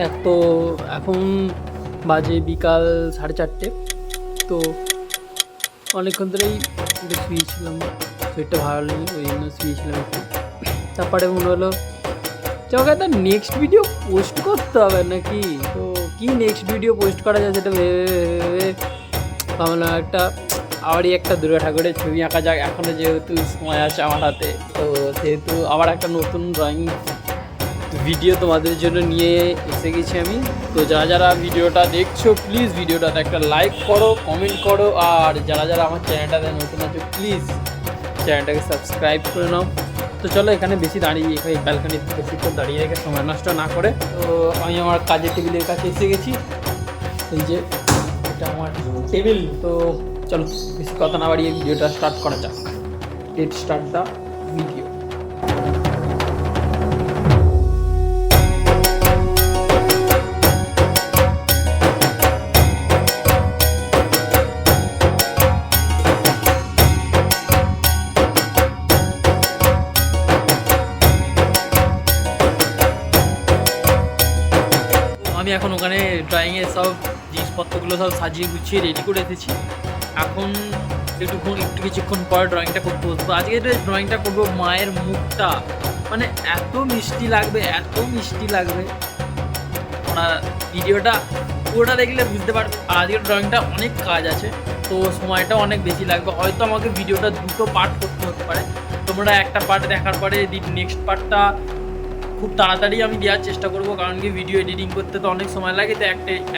এক তো এখন বাজে বিকাল 4:30, তো অনেকক্ষণ ধরেই একটু শুয়েছিলাম, শরীরটা ভালো নেই, ওই জন্য শুয়েছিলাম একটু। তারপরে মনে হলো তোমাকে একটা নেক্সট ভিডিও পোস্ট করতে হবে নাকি, তো কি নেক্সট ভিডিও পোস্ট করা যায় সেটা ভেবে ভাবলাম আবারই একটা দুর্গা ঠাকুরের ছবি আঁকা যাক। এখনও যেহেতু সময় আছে আমার হাতে, তো সেহেতু আবার একটা নতুন ড্রয়িং ভিডিও তোমাদের জন্য নিয়ে এসে গেছি আমি। তো যারা যারা ভিডিওটা দেখছো প্লিজ ভিডিওটাতে একটা লাইক করো, কমেন্ট করো, আর যারা যারা আমার চ্যানেলটাতে নতুন আছো প্লিজ চ্যানেলটাকে সাবস্ক্রাইব করে নাও। তো চলো এখানে বেশি দাঁড়িয়ে এই ব্যালকনি বেশিক্ষণ দাঁড়িয়ে রেখে সময় নষ্ট না করে, তো আমি আমার কাজের টেবিলের কাছে এসে গেছি। এই যে এটা আমার টেবিল। তো চলো বেশি কথা না বাড়িয়ে ভিডিওটা স্টার্ট করা যাক। Let start the video. আমি এখন ওখানে ড্রয়িংয়ের সব জিনিসপত্রগুলো সব সাজিয়ে গুছিয়ে রেডি করে এসেছি। এখন একটু কিছুক্ষণ পর ড্রয়িংটা করতে বসবো। আজকে ড্রয়িংটা করবো মায়ের মুখটা, মানে এত মিষ্টি লাগবে, এত মিষ্টি লাগবে, ওনার ভিডিওটা পুরোটা দেখলে বুঝতে পারবে। আর আজকের ড্রয়িংটা অনেক কাজ আছে, তো সময়টা অনেক বেশি লাগবে। হয়তো আমাকে ভিডিওটা দুটো পার্ট করতে হতে পারে। তোমরা একটা পার্ট দেখার পরে নেক্সট পার্টটা খুব তাড়াতাড়ি আমি দেওয়ার চেষ্টা করবো, কারণ কি ভিডিও এডিটিং করতে তো অনেক সময় লাগে। তো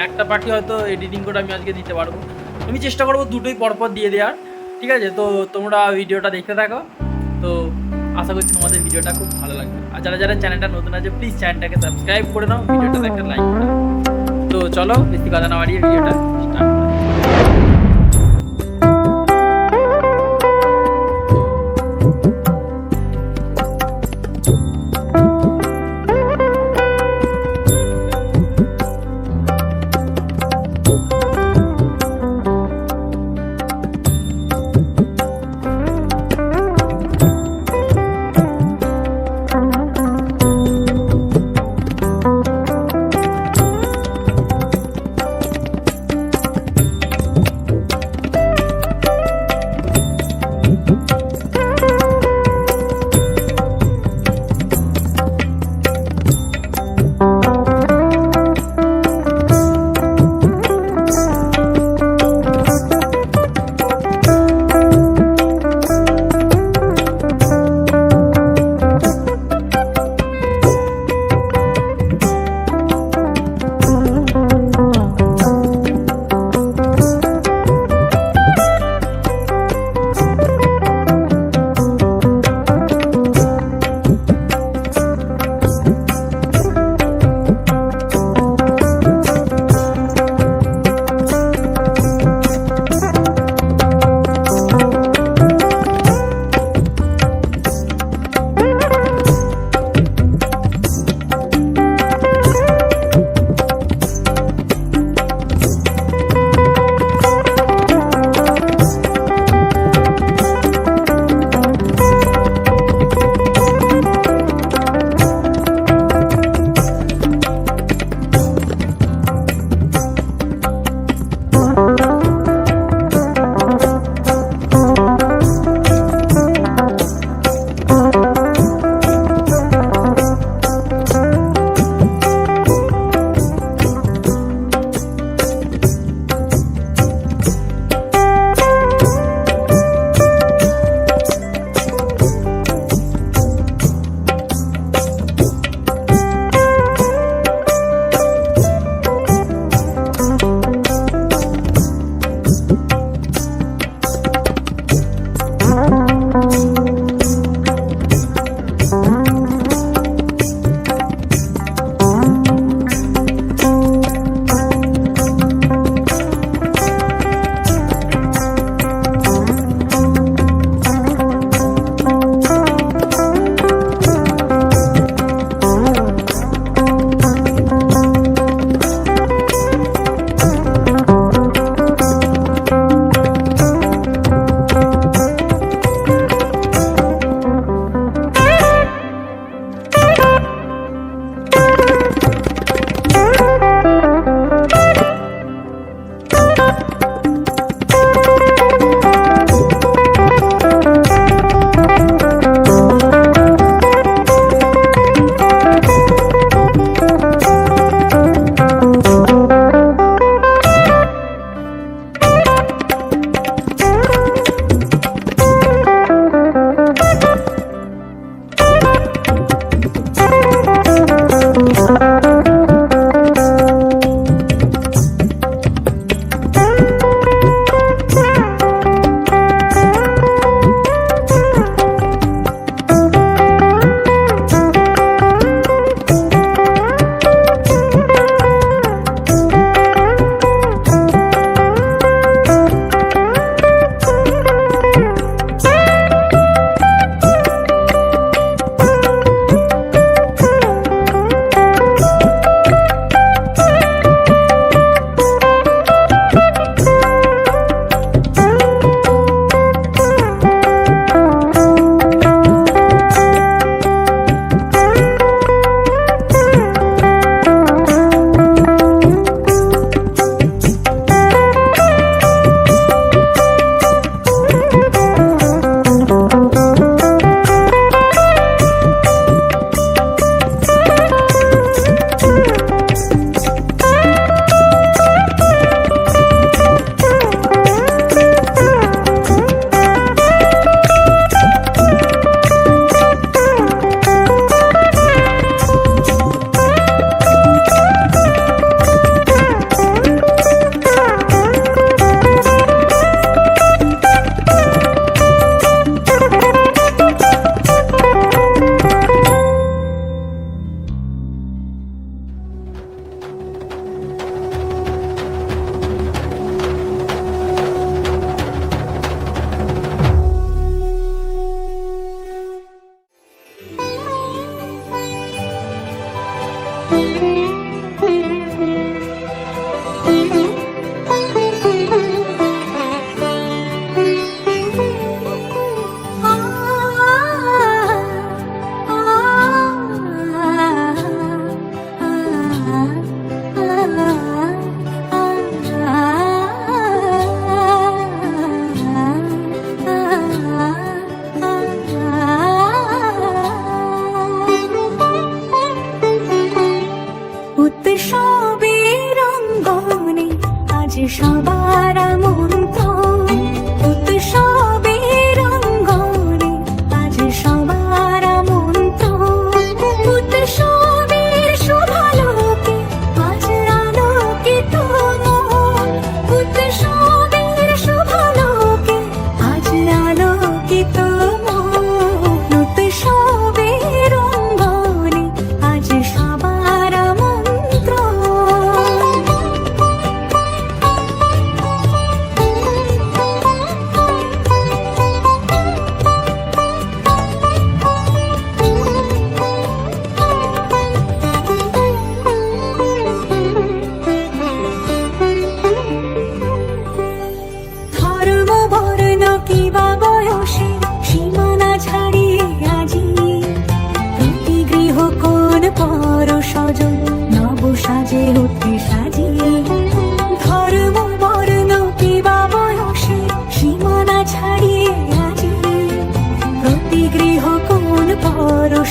একটা পার্টি হয়তো এডিটিং করে আমি আজকে দিতে পারবো। আমি চেষ্টা করবো দুটোই পরপর দিয়ে দেওয়ার, ঠিক আছে? তো তোমরা ভিডিওটা দেখতে থাকো। তো আশা করছি তোমাদের ভিডিওটা খুব ভালো লাগবে। আর যারা যারা চ্যানেলটা নতুন আছে প্লিজ চ্যানেলটাকে সাবস্ক্রাইব করে নাও, ভিডিওটাতে একটা লাইক করে নাও। তো চলো বেশি কথা না বাড়িয়ে ভিডিওটা স্টার্ট করি।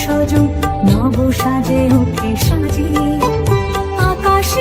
সজো নব সাজে ওঠে সাজিয়ে আকাশ